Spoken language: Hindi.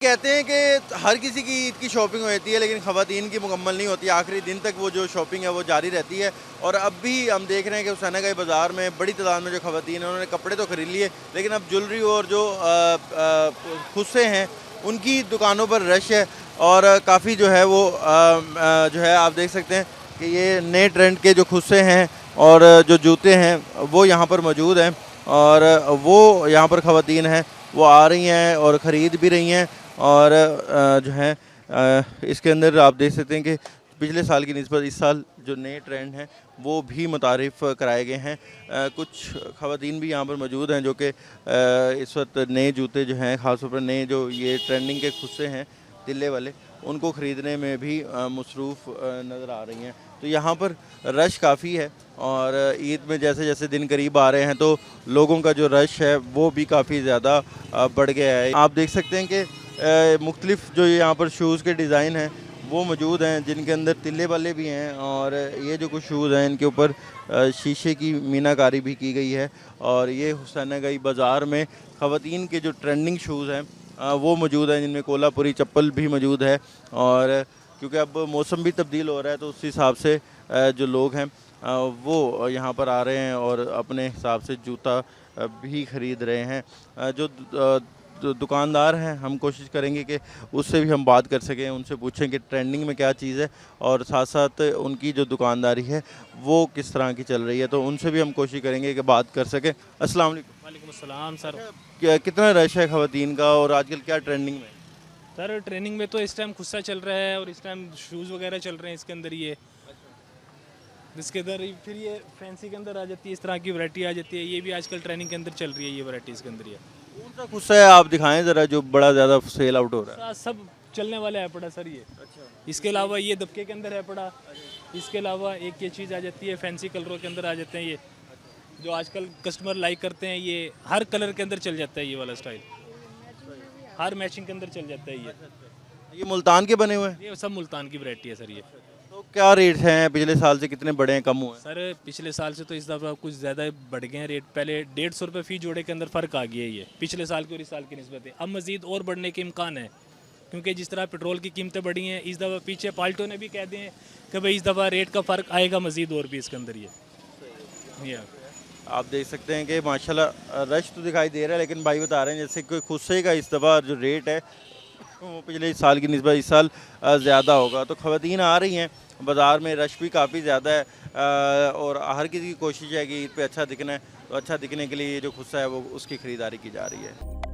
कहते हैं कि हर किसी की ईद की शॉपिंग होती है, लेकिन ख़वातीन की मुकम्मल नहीं होती। आखिरी दिन तक वो जो शॉपिंग है वो जारी रहती है। और अब भी हम देख रहे हैं कि हुसैनागाई बाज़ार में बड़ी तादाद में जो ख़वातीन हैं उन्होंने कपड़े तो ख़रीद लिए, लेकिन अब ज्वेलरी और जो खुस्से हैं उनकी दुकानों पर रश है। और काफ़ी जो है वो जो है आप देख सकते हैं कि ये नए ट्रेंड के जो खुस्से हैं और जो जूते हैं वो यहाँ पर मौजूद हैं। और वो यहाँ पर ख़वातीन हैं वो आ रही हैं और ख़रीद भी रही हैं। और जो है इसके अंदर आप देख सकते हैं कि पिछले साल की निस्बत इस साल जो नए ट्रेंड हैं वो भी मुतारिफ़ कराए गए हैं। कुछ ख़वातीन भी यहाँ पर मौजूद हैं जो कि इस वक्त नए जूते जो हैं, ख़ास तौर पर नए जो ये ट्रेंडिंग के खुस्से हैं तिल्ले वाले, उनको ख़रीदने में भी मसरूफ़ नज़र आ रही हैं। तो यहाँ पर रश काफ़ी है और ईद में जैसे जैसे दिन करीब आ रहे हैं तो लोगों का जो रश है वो भी काफ़ी ज़्यादा बढ़ गया है। आप देख सकते हैं कि मुख्तलिफ़ जो यहाँ पर शूज़ के डिज़ाइन हैं वो मौजूद हैं, जिनके अंदर तिल्ले वाले भी हैं। और ये जो कुछ शूज़ हैं इनके ऊपर शीशे की मीनाकारी भी की गई है। और ये हुसैनागाई बाज़ार में ख़वातीन के जो ट्रेंडिंग शूज़ हैं वो मौजूद हैं, जिनमें कोल्हापुरी चप्पल भी मौजूद है। और क्योंकि अब मौसम भी तब्दील हो रहा है तो उस हिसाब से जो लोग हैं वो यहाँ पर आ रहे हैं और अपने हिसाब से जूता भी ख़रीद रहे हैं। जो दुकानदार हैं हम कोशिश करेंगे कि उससे भी हम बात कर सकें, उनसे पूछें कि ट्रेंडिंग में क्या चीज़ है और साथ साथ उनकी जो दुकानदारी है वो किस तरह की चल रही है, तो उनसे भी हम कोशिश करेंगे कि बात कर सकें। अस्सलाम वालेकुम। वालेकुम अस्सलाम सर। कितना रश है ख़वातीन का और आजकल क्या ट्रेंडिंग में? सर ट्रेनिंग में तो इस टाइम खुस्सा चल रहा है और इस टाइम शूज़ वगैरह चल रहे हैं इसके अंदर। ये इसके अंदर फिर ये फैंसी के अंदर आ जाती है, इस तरह की वैरायटी आ जाती है। ये भी आजकल ट्रेनिंग के अंदर चल रही है ये वैरायटी इसके अंदर। ये कौन सा खुस्सा है आप दिखाएं ज़रा जो बड़ा ज़्यादा सेल आउट हो रहा है? सब चलने वाला है पड़ा सर ये। इसके अलावा ये दबके के अंदर है पड़ा। इसके अलावा एक ये चीज़ आ जाती है फैंसी कलरों के अंदर आ जाते हैं, ये जो आजकल कस्टमर लाइक करते हैं। ये हर कलर के अंदर चल जाता है ये वाला स्टाइल, हर मैचिंग के अंदर चल जाता है ये मुल्तान के बने हुए हैं? ये सब मुल्तान की वैरायटी है सर ये। तो क्या रेट हैं, पिछले साल से कितने बढ़े हैं, कम हुए हैं? सर पिछले साल से तो इस दफ़ा कुछ ज़्यादा बढ़ गए हैं रेट। पहले 150 रुपये फ़ी जोड़े के अंदर फ़र्क आ गया है ये पिछले साल की और इस साल की निस्बत है। अब मज़ीद और बढ़ने के इम्कान है, क्योंकि जिस तरह पेट्रोल की कीमतें बढ़ी हैं इस दफ़ा। पीछे पाल्टो ने भी कह दिए हैं कि भाई इस दफ़ा रेट का फ़र्क आएगा मज़ीद और भी इसके अंदर ये। आप देख सकते हैं कि माशाल्लाह रश तो दिखाई दे रहा है, लेकिन भाई बता रहे हैं जैसे कोई खुस्से का इस दफ़ा जो रेट है वो पिछले साल की निस्बत इस साल ज़्यादा होगा। तो ख़वातीन आ रही हैं, बाज़ार में रश भी काफ़ी ज़्यादा है और हर किसी की कोशिश है कि ईद पे अच्छा दिखना है। तो अच्छा दिखने के लिए ये जो खुस्सा है वो उसकी ख़रीदारी की जा रही है।